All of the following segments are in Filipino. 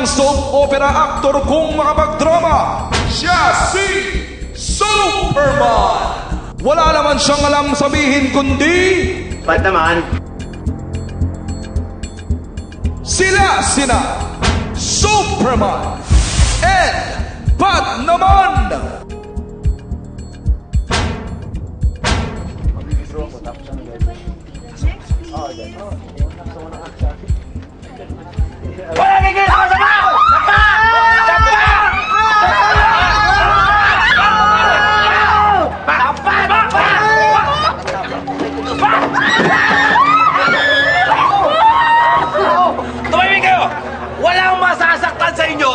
ang soap opera actor kung makapagdrama. Siya si Superman. Wala naman siyang alam sabihin kundi Ba't naman? sina Superman and Bat naman. Wala gigil ako sa mga! Tumahimik kayo! Walang masasaktan sa inyo!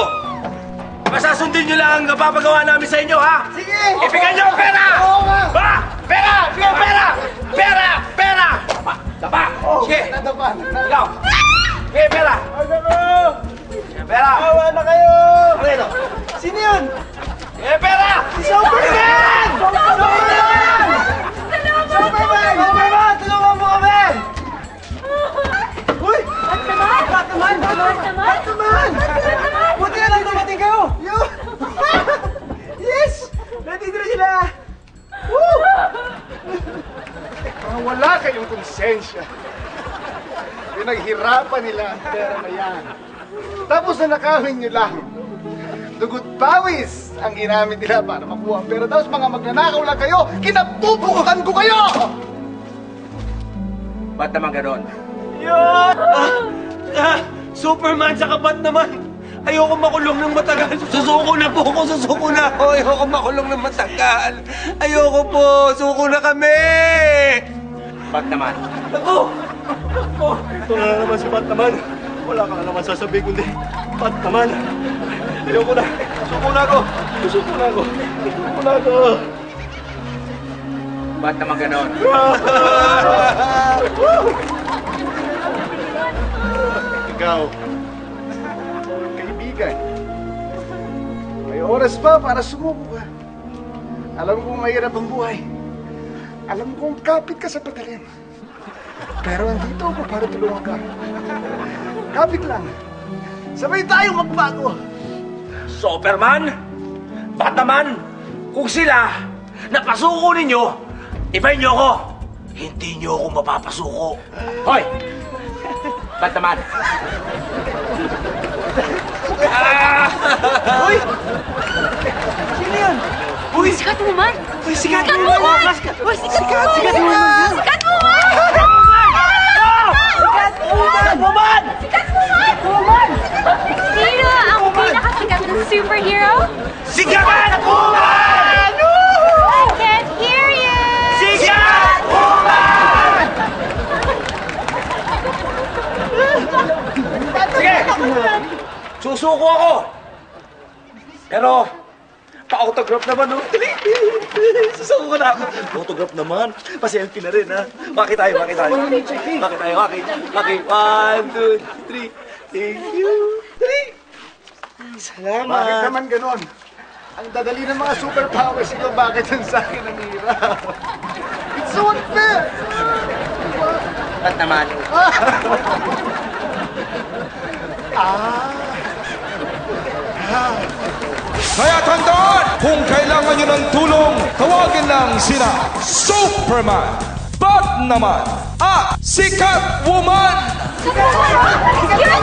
Masasundin nyo lang ang napapagawa namin sa inyo, ha? Sige! Ibigay nyo ang pera! Oo nga! Ba! Pera! Ibigay ang pera! Pera! Pera! Dapa! Sige! Ikaw! Ibigay pera! Pera! Awa na kayo! Ano ito? Sino yun? Ibigay pera! Si Superman! Superman! Superman! Superman! Tulungan mo kami! Uy! Batman! Buti na lang dumating kayo! Yes! Nandito na sila! Woo! Wala kayong konsensya. Pinaghirapan nila ang pera na yan. Tapos nanakawin nyo lang. Dugot pawis ang ginamit nila para makuha ang pera. Tapos mga magnanakaw lang kayo, kinapupukan ko kayo! Ba't naman ganon? Yun! Superman sa kapat naman! Ayoko makulong ng matagal. Susuko na po ako. Susuko na ako. Ayoko makulong ng matagal. Ayoko po. Suko na kami. Ba't naman? Ako! Ito na naman si Batman. Wala ka na naman sasabihin kundi Batman. Ayoko na. Suko na ako. Suko na ako. Suko na ako. Ba't naman ganon? Ikaw, kaibigan, may oras pa para sumuko ka. Alam kong mahirap ang buhay. Alam kong kapit ka sa patalim. Pero andito ako para tulungan ka. Kapit lang. Sabay tayo magbago. Superman? Batman? Kung sila napasuko ninyo, ibahin nyo ako. Hindi nyo ako mapapasuko. Hoy! Ba't naman? Uy! Sino yun? Uy! Sikat mo man! Uy, sikat Sikat mo mo man! man! Uy, sikat mo man! Sikat mo man! Sikat mo man! Sikat mo man! Sikat mo man! Sino ang pinakasikat na superhero? Sikat mo man! I can't hear you! Sikat mo man! Sige! Susuko ako! Pero, pa-autograph naman, no? Susuko ka na ako. Autograph naman. Pa-selfie na rin, ha? Bakit tayo? Bakit tayo? Bakit tayo? Bakit? 1, 2, 3. Thank you. 3. Salamat. Bakit naman ganon? Ang dadali ng mga superpowers ito, bakit ang sa akin ang hirap? It's so unfair! Ba't naman? Kaya tandaan, kung kailangan nyo ng tulong, tawagin lang sina Superman, Bat naman, at si Catwoman. Yes,